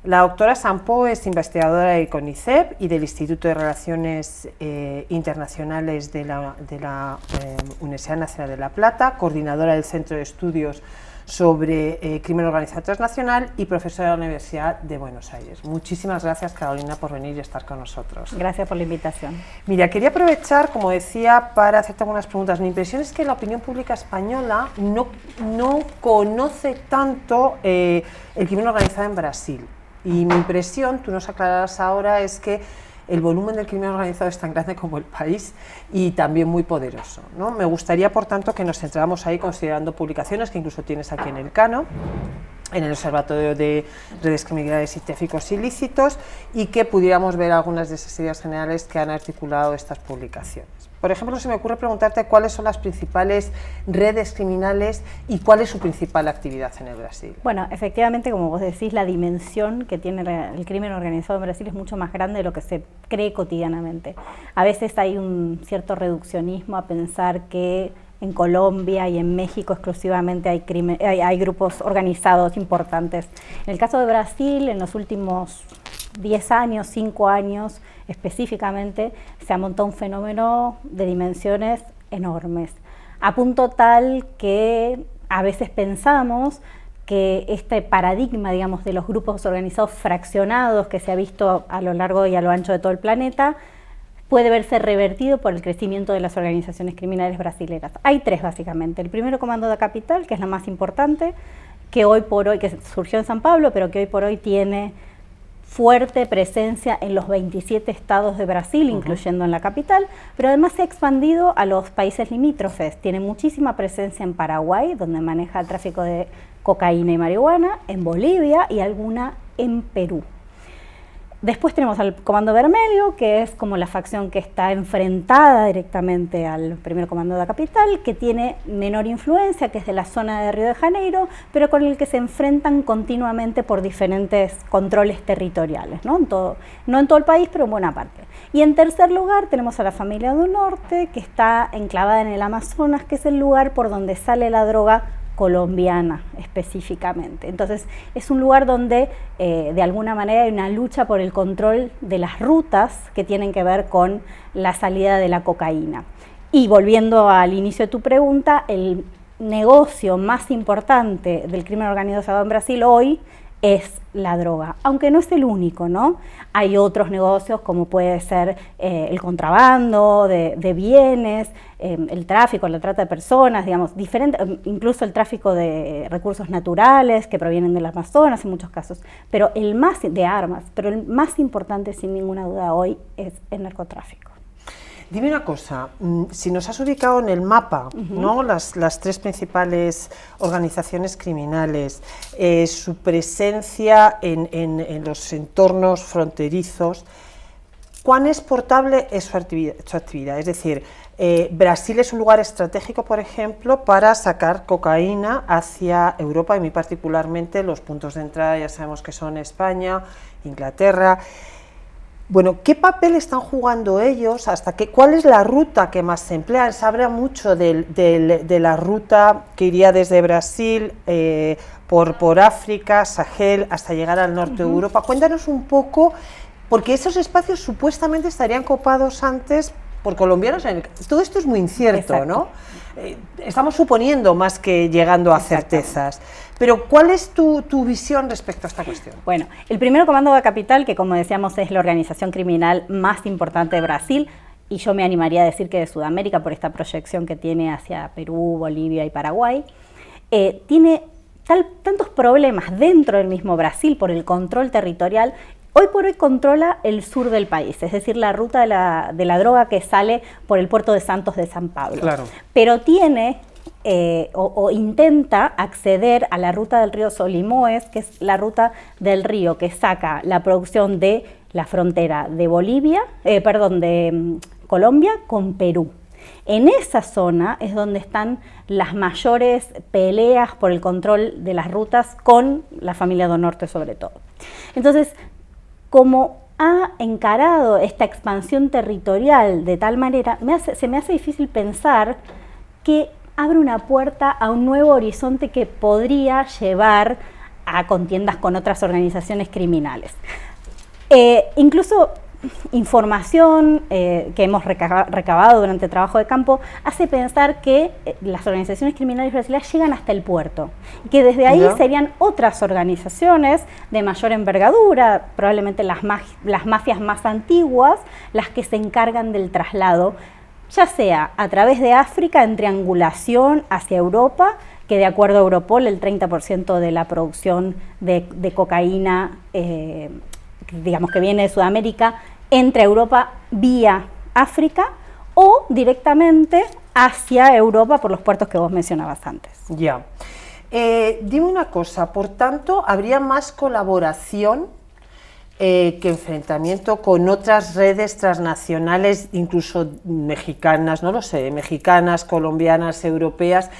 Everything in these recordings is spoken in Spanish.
La doctora Sampo es investigadora de CONICET y del Instituto de Relaciones Internacionales de la Universidad Nacional de La Plata, coordinadora del Centro de Estudios sobre Crimen Organizado Transnacional y profesora de la Universidad de Buenos Aires. Muchísimas gracias, Carolina, por venir y estar con nosotros. Gracias por la invitación. Mira, quería aprovechar, como decía, para hacerte algunas preguntas. Mi impresión es que la opinión pública española no conoce tanto el crimen organizado en Brasil. Y mi impresión, tú nos aclararás ahora, es que el volumen del crimen organizado es tan grande como el país y también muy poderoso, ¿no? Me gustaría, por tanto, que nos centráramos ahí considerando publicaciones que incluso tienes aquí en el Cano, en el Observatorio de Redes Criminales y Tráficos Ilícitos, y que pudiéramos ver algunas de esas ideas generales que han articulado estas publicaciones. Por ejemplo, se me ocurre preguntarte cuáles son las principales redes criminales y cuál es su principal actividad en el Brasil. Bueno, efectivamente, como vos decís, la dimensión que tiene el crimen organizado en Brasil es mucho más grande de lo que se cree cotidianamente. A veces hay un cierto reduccionismo a pensar que en Colombia y en México exclusivamente hay grupos organizados importantes. En el caso de Brasil, en los últimos 10 años, 5 años específicamente, se ha montado un fenómeno de dimensiones enormes, a punto tal que a veces pensamos que este paradigma, digamos, de los grupos organizados fraccionados que se ha visto a lo largo y a lo ancho de todo el planeta, puede verse revertido por el crecimiento de las organizaciones criminales brasileñas. Hay 3 básicamente. El primero, Comando da Capital, que es la más importante, que hoy por hoy, que surgió en San Pablo, pero que hoy por hoy tiene fuerte presencia en los 27 estados de Brasil, incluyendo en la capital, pero además se ha expandido a los países limítrofes. Tiene muchísima presencia en Paraguay, donde maneja el tráfico de cocaína y marihuana, en Bolivia y alguna en Perú. Después tenemos al Comando Vermelho, que es como la facción que está enfrentada directamente al primer Comando da Capital, que tiene menor influencia, que es de la zona de Río de Janeiro, pero con el que se enfrentan continuamente por diferentes controles territoriales, ¿no? No en todo el país, pero en buena parte. Y en tercer lugar tenemos a la Familia do Norte, que está enclavada en el Amazonas, que es el lugar por donde sale la droga colombiana específicamente. Entonces es un lugar donde de alguna manera hay una lucha por el control de las rutas que tienen que ver con la salida de la cocaína. Y volviendo al inicio de tu pregunta, el negocio más importante del crimen organizado en Brasil hoy es la droga, aunque no es el único, ¿no? Hay otros negocios como puede ser el contrabando de bienes, el tráfico, la trata de personas, digamos, incluso el tráfico de recursos naturales que provienen del Amazonas en muchos casos, pero el más importante sin ninguna duda hoy es el narcotráfico. Dime una cosa, si nos has ubicado en el mapa, ¿no? Las 3 principales organizaciones criminales, su presencia en los entornos fronterizos, ¿cuán exportable es su actividad? Es decir, Brasil es un lugar estratégico, por ejemplo, para sacar cocaína hacia Europa, y muy particularmente los puntos de entrada ya sabemos que son España, Inglaterra. Bueno, ¿qué papel están jugando ellos? ¿Cuál es la ruta que más se emplea? Se habla mucho de la ruta que iría desde Brasil por África, Sahel, hasta llegar al norte de Europa. Cuéntanos un poco, porque esos espacios supuestamente estarían copados antes por colombianos. Todo esto es muy incierto, exacto, ¿no? Estamos suponiendo más que llegando a certezas. Pero ¿cuál es tu visión respecto a esta cuestión? Bueno, el primer Comando da Capital, que como decíamos es la organización criminal más importante de Brasil, y yo me animaría a decir que de Sudamérica por esta proyección que tiene hacia Perú, Bolivia y Paraguay, tiene tantos problemas dentro del mismo Brasil por el control territorial. Hoy por hoy controla el sur del país, es decir, la ruta de la droga que sale por el puerto de Santos de San Pablo. Claro. Pero tiene o intenta acceder a la ruta del río Solimões, que es la ruta del río que saca la producción de la frontera de de Colombia con Perú. En esa zona es donde están las mayores peleas por el control de las rutas con la Familia do Norte sobre todo. Entonces, como ha encarado esta expansión territorial de tal manera, se me hace difícil pensar que abre una puerta a un nuevo horizonte que podría llevar a contiendas con otras organizaciones criminales. Incluso información que hemos recabado durante el trabajo de campo hace pensar que las organizaciones criminales brasileñas llegan hasta el puerto y que desde ahí serían otras organizaciones de mayor envergadura, probablemente las mafias más antiguas, las que se encargan del traslado, ya sea a través de África en triangulación hacia Europa, que de acuerdo a Europol el 30% de la producción de cocaína digamos que viene de Sudamérica, entre Europa vía África o directamente hacia Europa por los puertos que vos mencionabas antes. Ya. Dime una cosa, por tanto, ¿habría más colaboración que enfrentamiento con otras redes transnacionales, incluso mexicanas, no lo sé, mexicanas, colombianas, europeas?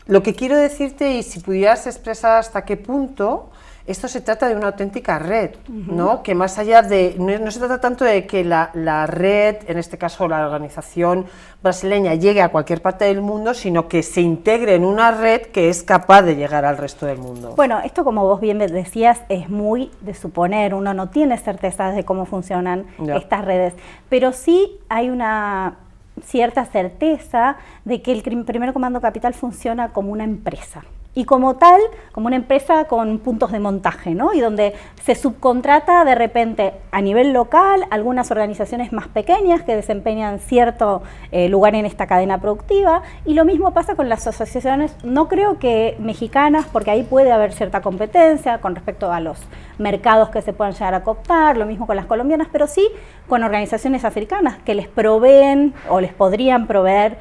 Lo que quiero decirte, y si pudieras expresar hasta qué punto, esto se trata de una auténtica red, ¿no? Que más allá de, no se trata tanto de que la red, en este caso la organización brasileña, llegue a cualquier parte del mundo, sino que se integre en una red que es capaz de llegar al resto del mundo. Bueno, esto, como vos bien decías, es muy de suponer, uno no tiene certezas de cómo funcionan estas redes, pero sí hay una cierta certeza de que el Primer Comando Capital funciona como una empresa. Y como tal, como una empresa con puntos de montaje, ¿no? Y donde se subcontrata de repente a nivel local algunas organizaciones más pequeñas que desempeñan cierto lugar en esta cadena productiva, y lo mismo pasa con las asociaciones, no creo que mexicanas, porque ahí puede haber cierta competencia con respecto a los mercados que se puedan llegar a cooptar, lo mismo con las colombianas, pero sí con organizaciones africanas que les proveen o les podrían proveer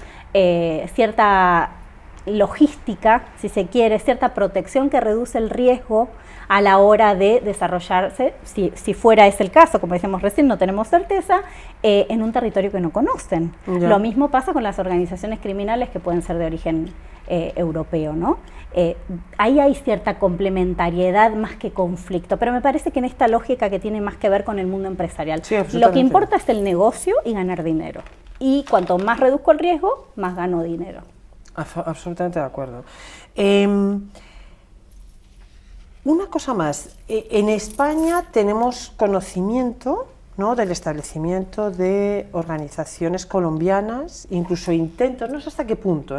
cierta logística, si se quiere, cierta protección que reduce el riesgo a la hora de desarrollarse, si fuera ese el caso, como decíamos recién, no tenemos certeza, en un territorio que no conocen. Lo mismo pasa con las organizaciones criminales que pueden ser de origen europeo, ¿no? Ahí hay cierta complementariedad más que conflicto, pero me parece que en esta lógica que tiene más que ver con el mundo empresarial, lo que importa es el negocio y ganar dinero. Y cuanto más reduzco el riesgo, más gano dinero. Absolutamente de acuerdo. Una cosa más, en España tenemos conocimiento, ¿no?, del establecimiento de organizaciones colombianas, incluso intentos, no sé hasta qué punto,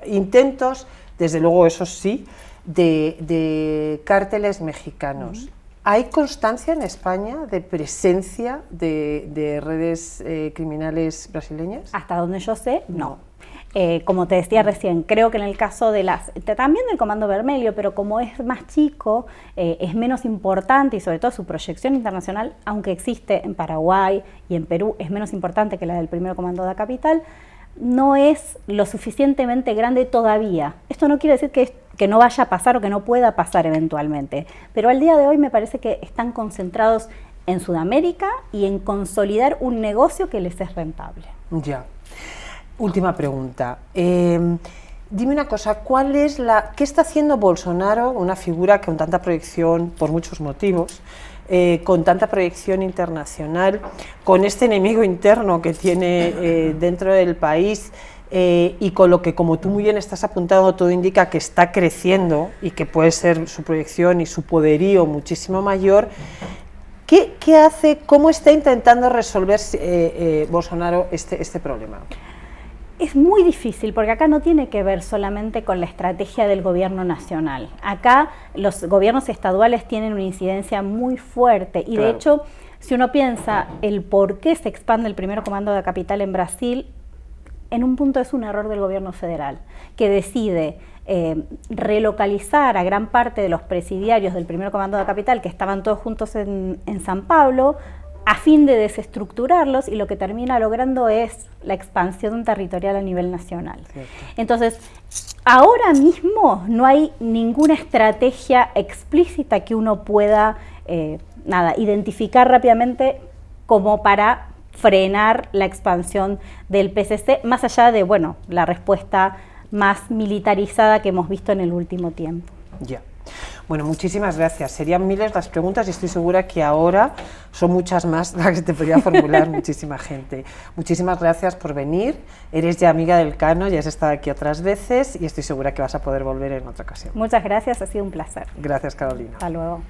intentos, desde luego eso sí, de cárteles mexicanos. ¿Hay constancia en España de presencia de redes criminales brasileñas? Hasta donde yo sé, no. Como te decía recién, creo que en el caso de también del Comando Vermelho, pero como es más chico, es menos importante, y sobre todo su proyección internacional, aunque existe en Paraguay y en Perú, es menos importante que la del Primer Comando da Capital, no es lo suficientemente grande todavía. Esto no quiere decir que no vaya a pasar o que no pueda pasar eventualmente, pero al día de hoy me parece que están concentrados en Sudamérica y en consolidar un negocio que les es rentable. Ya. Última pregunta. Dime una cosa, ¿qué está haciendo Bolsonaro, una figura con tanta proyección, por muchos motivos, con tanta proyección internacional, con este enemigo interno que tiene dentro del país, y con lo que, como tú muy bien estás apuntando, todo indica que está creciendo y que puede ser su proyección y su poderío muchísimo mayor? ¿Qué hace, cómo está intentando resolver Bolsonaro este problema? Es muy difícil, porque acá no tiene que ver solamente con la estrategia del gobierno nacional. Acá los gobiernos estaduales tienen una incidencia muy fuerte y de hecho, si uno piensa el por qué se expande el Primer Comando da Capital en Brasil, en un punto es un error del gobierno federal, que decide relocalizar a gran parte de los presidiarios del Primer Comando da Capital, que estaban todos juntos en San Pablo, a fin de desestructurarlos, y lo que termina logrando es la expansión territorial a nivel nacional. Cierto. Entonces, ahora mismo no hay ninguna estrategia explícita que uno pueda identificar rápidamente como para frenar la expansión del PCC, más allá de, la respuesta más militarizada que hemos visto en el último tiempo. Ya. Bueno, muchísimas gracias. Serían miles las preguntas y estoy segura que ahora son muchas más las que te podría formular muchísima gente. Muchísimas gracias por venir. Eres ya amiga del Cano, ya has estado aquí otras veces y estoy segura que vas a poder volver en otra ocasión. Muchas gracias, ha sido un placer. Gracias, Carolina. Hasta luego.